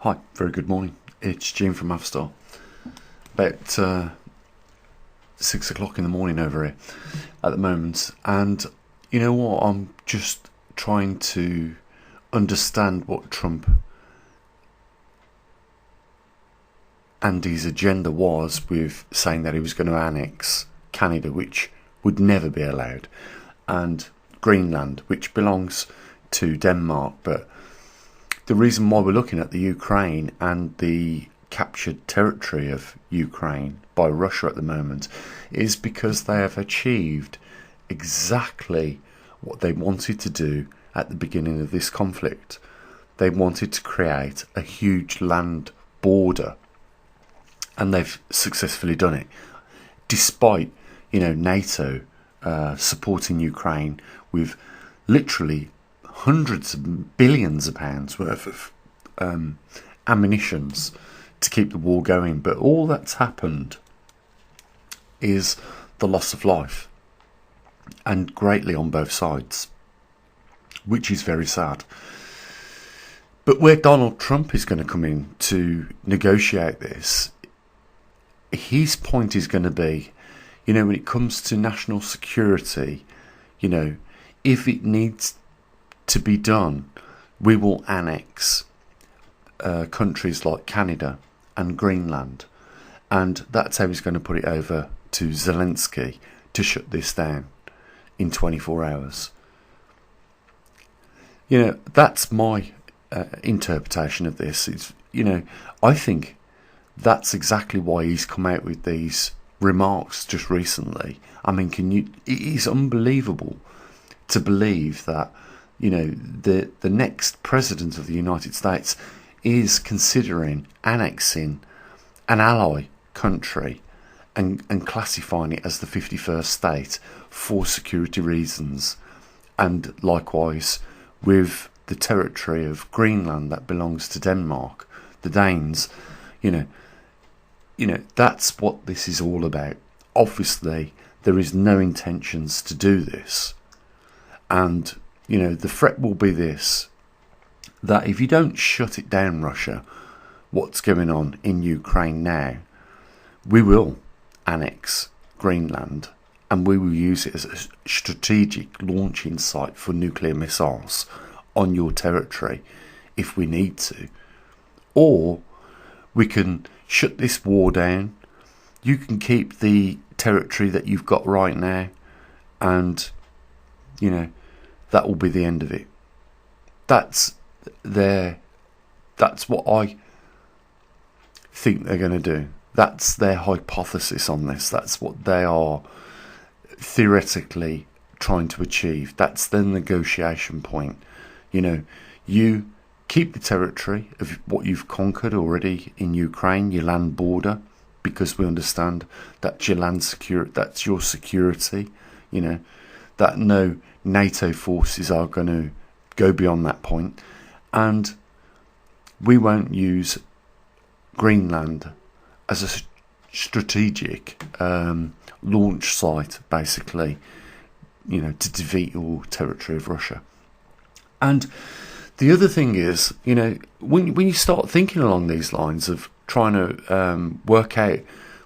Hi, very good morning. It's Jim from Avstar. About 6 o'clock in the morning over here at the moment, and you know what? I'm just trying to understand what Trump and his agenda was with saying that he was going to annex Canada, which would never be allowed, and Greenland, which belongs to Denmark. But the reason why we're looking at the Ukraine and the captured territory of Ukraine by Russia at the moment is because they have achieved exactly what they wanted to do at the beginning of this conflict. They wanted to create a huge land border, and they've successfully done it, despite NATO supporting Ukraine with literally hundreds of billions of pounds worth of ammunitions to keep the war going. But all that's happened is the loss of life, and greatly on both sides, which is very sad. But where Donald Trump is going to come in to negotiate this, his point is going to be, when it comes to national security, if it needs to be done, we will annex countries like Canada and Greenland, and that's how he's going to put it over to Zelensky to shut this down in 24 hours. That's my interpretation of this. It's I think that's exactly why he's come out with these remarks just recently. I mean, it is unbelievable to believe that the next president of the United States is considering annexing an ally country and classifying it as the 51st state for security reasons, and likewise with the territory of Greenland that belongs to Denmark, the Danes. That's what this is all about. Obviously there is no intentions to do this, and the threat will be this, that if you don't shut it down, Russia, what's going on in Ukraine now, we will annex Greenland, and we will use it as a strategic launching site for nuclear missiles on your territory if we need to. Or we can shut this war down. You can keep the territory that you've got right now, and that will be the end of it. That's what I think they're going to do. That's their hypothesis on this. That's what they are theoretically trying to achieve. That's the negotiation point. You keep the territory of what you've conquered already in Ukraine, your land border, because we understand that's your land security, that's your security, that no NATO forces are going to go beyond that point, and we won't use Greenland as a strategic launch site, basically, to defeat your territory of Russia. And the other thing is, when you start thinking along these lines of trying to work out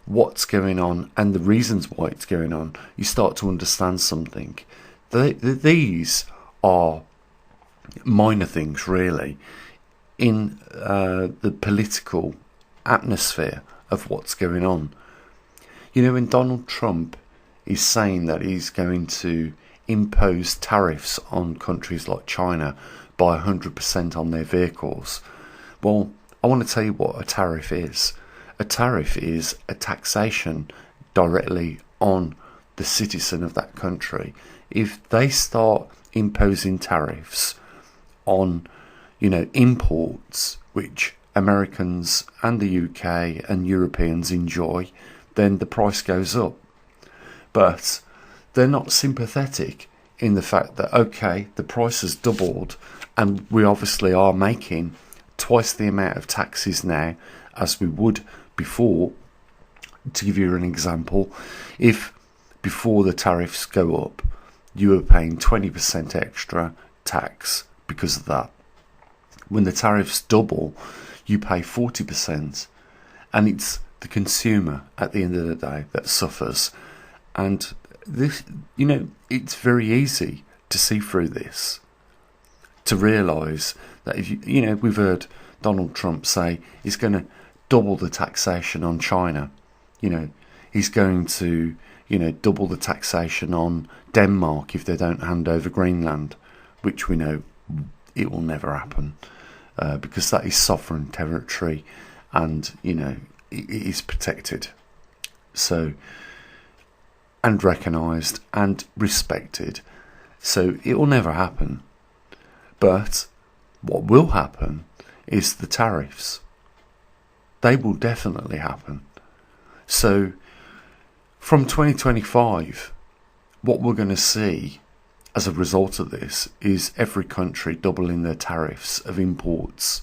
what's going on and the reasons why it's going on, you start to understand something. These are minor things, really, in the political atmosphere of what's going on. When Donald Trump is saying that he's going to impose tariffs on countries like China by 100% on their vehicles, well, I want to tell you what a tariff is. A tariff is a taxation directly on the citizen of that country. If they start imposing tariffs on, imports, which Americans and the UK and Europeans enjoy, then the price goes up. But they're not sympathetic in the fact that, okay, the price has doubled and we obviously are making twice the amount of taxes now as we would before. To give you an example, if before the tariffs go up, you were paying 20% extra tax because of that, when the tariffs double, you pay 40%, and it's the consumer at the end of the day that suffers. And this, it's very easy to see through this, to realise that if we've heard Donald Trump say he's going to double the taxation on China. He's going to, double the taxation on Denmark if they don't hand over Greenland, which we know it will never happen, because that is sovereign territory, and it is protected, so, and recognised and respected. So it will never happen. But what will happen is the tariffs. They will definitely happen. So from 2025, what we're going to see as a result of this is every country doubling their tariffs of imports,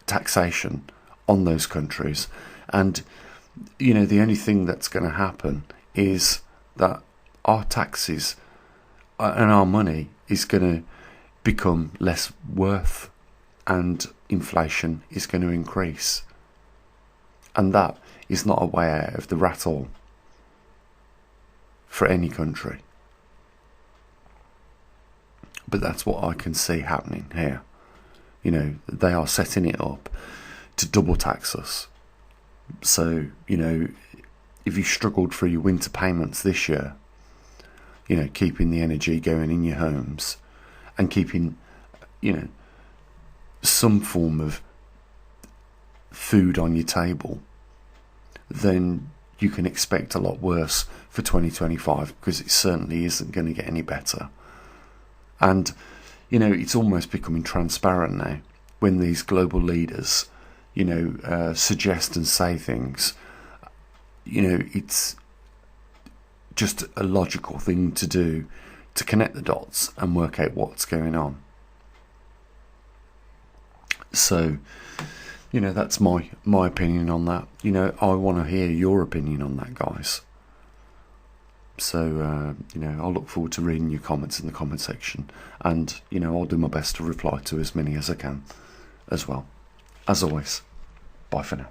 taxation on those countries. And, the only thing that's going to happen is that our taxes and our money is going to become less worth, and inflation is going to increase. And that is not a way out of the rat hole for any country. But that's what I can see happening here. They are setting it up to double tax us. So, if you struggled for your winter payments this year, keeping the energy going in your homes and keeping, some form of food on your table, then you can expect a lot worse for 2025, because it certainly isn't going to get any better. And, it's almost becoming transparent now when these global leaders, suggest and say things. It's just a logical thing to do, to connect the dots and work out what's going on. So, that's my opinion on that. I want to hear your opinion on that, guys. So, I'll look forward to reading your comments in the comment section. And, I'll do my best to reply to as many as I can as well. As always, bye for now.